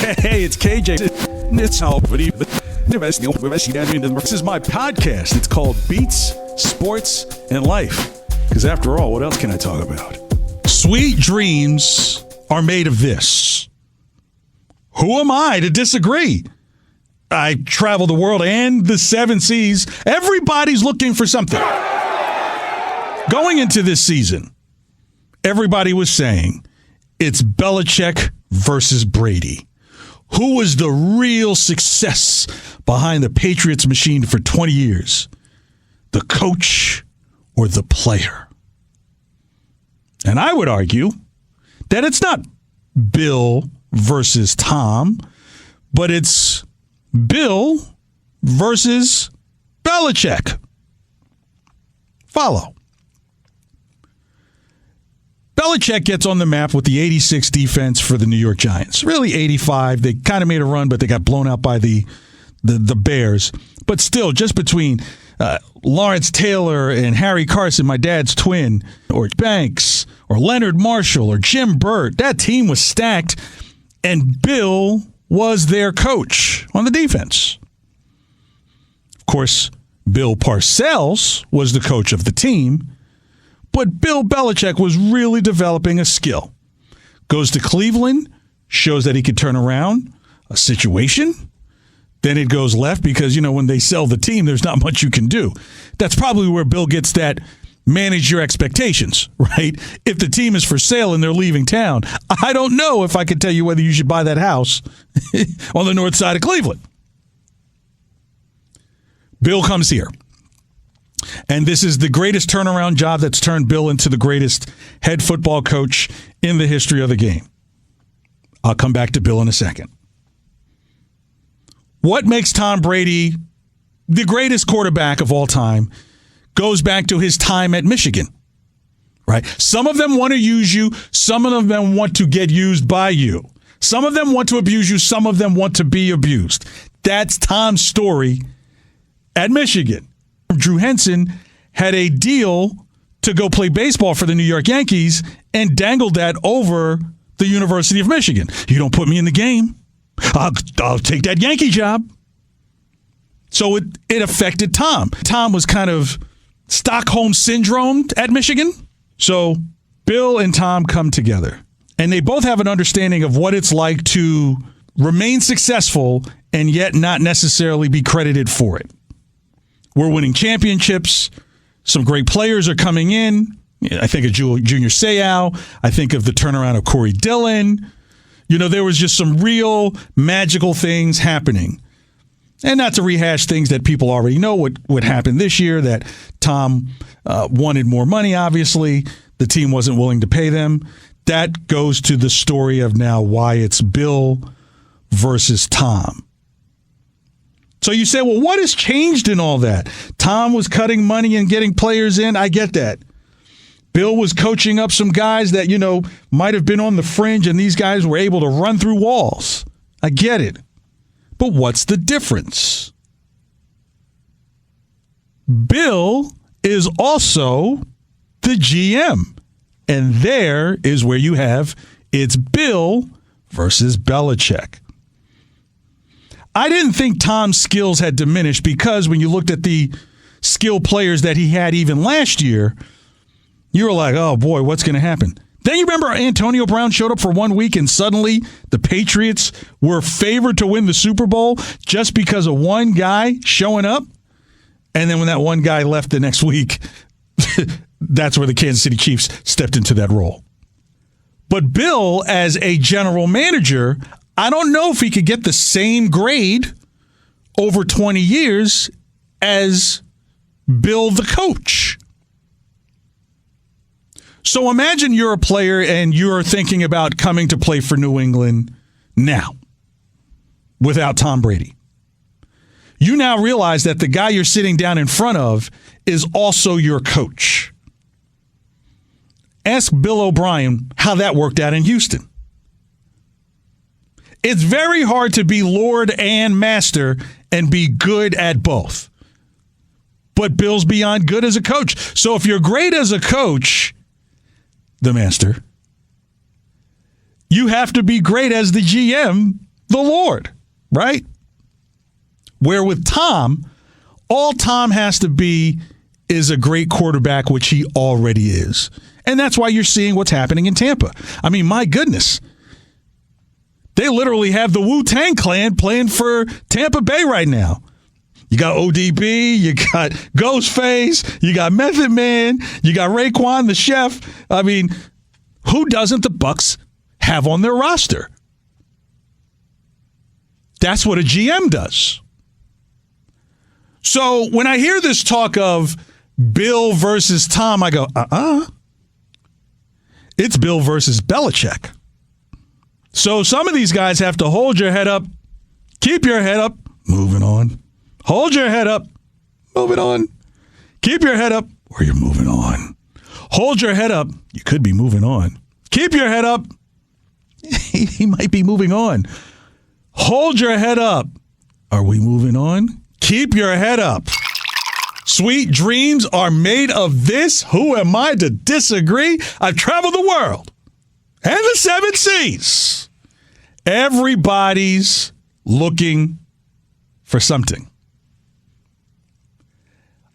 Hey, it's KJ. This is my podcast. It's called Beats, Sports, and Life. Because after all, what else can I talk about? Sweet dreams are made of this. Who am I to disagree? I travel the world and the seven seas. Everybody's looking for something. Going into this season, everybody was saying it's Belichick versus Brady. Who was the real success behind the Patriots machine for 20 years? The coach or the player? And I would argue that it's not Bill versus Tom, but it's Bill versus Belichick. Follow. Belichick gets on the map with the 86 defense for the New York Giants. Really 85. They kind of made a run, but they got blown out by the Bears. But still, just between Lawrence Taylor and Harry Carson, my dad's twin, or Banks, or Leonard Marshall, or Jim Burt, that team was stacked, and Bill was their coach on the defense. Of course, Bill Parcells was the coach of the team, but Bill Belichick was really developing a skill. Goes to Cleveland, shows that he could turn around a situation. Then it goes left because, when they sell the team, there's not much you can do. That's probably where Bill gets that manage your expectations, right? If the team is for sale and they're leaving town, I don't know if I could tell you whether you should buy that house on the north side of Cleveland. Bill comes here. And this is the greatest turnaround job that's turned Bill into the greatest head football coach in the history of the game. I'll come back to Bill in a second. What makes Tom Brady the greatest quarterback of all time goes back to his time at Michigan, right? Some of them want to use you. Some of them want to get used by you. Some of them want to abuse you. Some of them want to be abused. That's Tom's story at Michigan. Drew Henson had a deal to go play baseball for the New York Yankees and dangled that over the University of Michigan. You don't put me in the game, I'll take that Yankee job. So it affected Tom. Tom was kind of Stockholm syndrome at Michigan. So Bill and Tom come together, and they both have an understanding of what it's like to remain successful and yet not necessarily be credited for it. We're winning championships. Some great players are coming in. I think of Junior Seau. I think of the turnaround of Corey Dillon. There was just some real magical things happening. And not to rehash things that people already know what happened this year, that Tom wanted more money, obviously. The team wasn't willing to pay them. That goes to the story of now why it's Bill versus Tom. So you say, well, what has changed in all that? Tom was cutting money and getting players in. I get that. Bill was coaching up some guys that, might have been on the fringe, and these guys were able to run through walls. I get it. But what's the difference? Bill is also the GM. And there is where you have it's Bill versus Belichick. I didn't think Tom's skills had diminished because when you looked at the skill players that he had even last year, you were like, oh boy, what's going to happen? Then you remember Antonio Brown showed up for 1 week and suddenly the Patriots were favored to win the Super Bowl just because of one guy showing up? And then when that one guy left the next week, that's where the Kansas City Chiefs stepped into that role. But Bill, as a general manager, I don't know if he could get the same grade over 20 years as Bill the coach. So imagine you're a player and you're thinking about coming to play for New England now without Tom Brady. You now realize that the guy you're sitting down in front of is also your coach. Ask Bill O'Brien how that worked out in Houston. It's very hard to be Lord and Master and be good at both. But Bill's beyond good as a coach. So if you're great as a coach, the master, you have to be great as the GM, the Lord, right? Where with Tom, all Tom has to be is a great quarterback, which he already is. And that's why you're seeing what's happening in Tampa. I mean, my goodness. They literally have the Wu-Tang Clan playing for Tampa Bay right now. You got ODB, you got Ghostface, you got Method Man, you got Raekwon, the chef. I mean, who doesn't the Bucs have on their roster? That's what a GM does. So when I hear this talk of Bill versus Tom, I go, It's Bill versus Belichick. So some of these guys have to hold your head up, keep your head up, moving on. Hold your head up, moving on. Keep your head up, or you're moving on. Hold your head up, you could be moving on. Keep your head up, he might be moving on. Hold your head up, are we moving on? Keep your head up. Sweet dreams are made of this. Who am I to disagree? I've traveled the world and the 7 seas. Everybody's looking for something.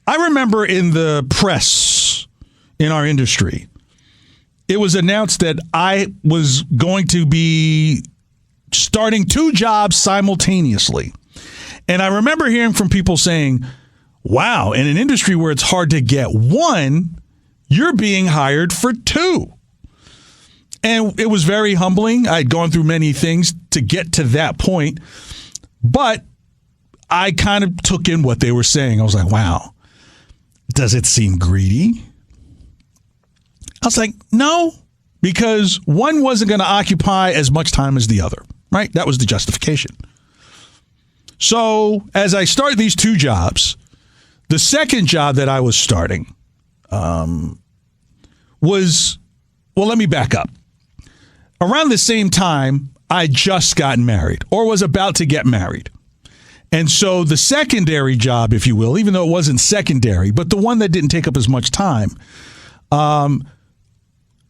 I remember in the press in our industry, it was announced that I was going to be starting 2 jobs simultaneously. And I remember hearing from people saying, wow, in an industry where it's hard to get one, you're being hired for 2. And it was very humbling. I'd gone through many things to get to that point. But I kind of took in what they were saying. I was like, wow, does it seem greedy? I was like, no, because one wasn't going to occupy as much time as the other, right? That was the justification. So as I start these 2 jobs, the second job that I was starting was, well, let me back up. Around the same time, I just gotten married or was about to get married. And so the secondary job, if you will, even though it wasn't secondary, but the one that didn't take up as much time,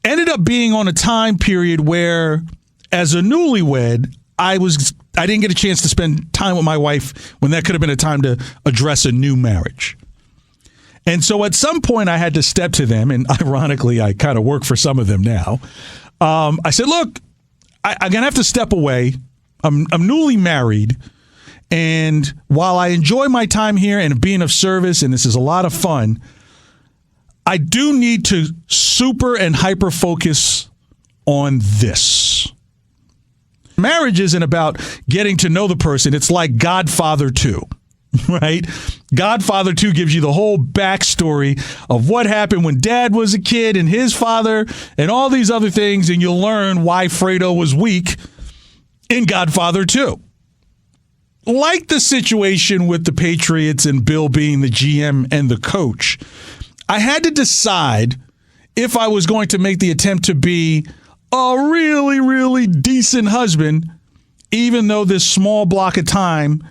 ended up being on a time period where, as a newlywed, I didn't get a chance to spend time with my wife when that could have been a time to address a new marriage. And so at some point I had to step to them, and ironically, I kind of work for some of them now. I said, look, I'm going to have to step away. I'm newly married. And while I enjoy my time here and being of service, and this is a lot of fun, I do need to super and hyper focus on this. Marriage isn't about getting to know the person. It's like Godfather 2, right? Godfather 2 gives you the whole backstory of what happened when Dad was a kid and his father and all these other things, and you'll learn why Fredo was weak in Godfather 2. Like the situation with the Patriots and Bill being the GM and the coach, I had to decide if I was going to make the attempt to be a really, really decent husband, even though this small block of time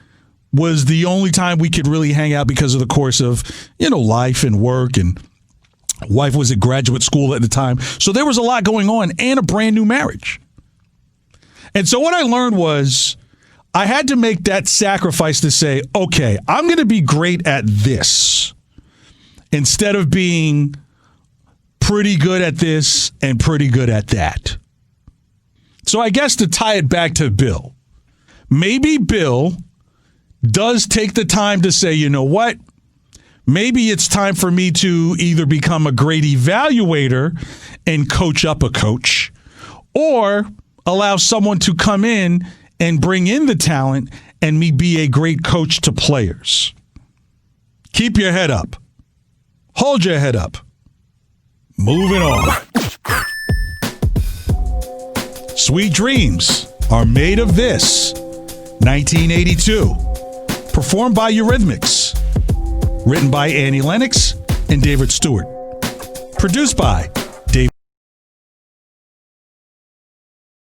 was the only time we could really hang out because of the course of, life and work, and wife was at graduate school at the time. So there was a lot going on and a brand new marriage. And so what I learned was I had to make that sacrifice to say, okay, I'm going to be great at this instead of being pretty good at this and pretty good at that. So I guess to tie it back to Bill, maybe Bill does take the time to say, you know what? Maybe it's time for me to either become a great evaluator and coach up a coach, or allow someone to come in and bring in the talent and me be a great coach to players. Keep your head up. Hold your head up. Moving on. Sweet dreams are made of this. 1982. Performed by Eurythmics. Written by Annie Lennox and David Stewart. Produced by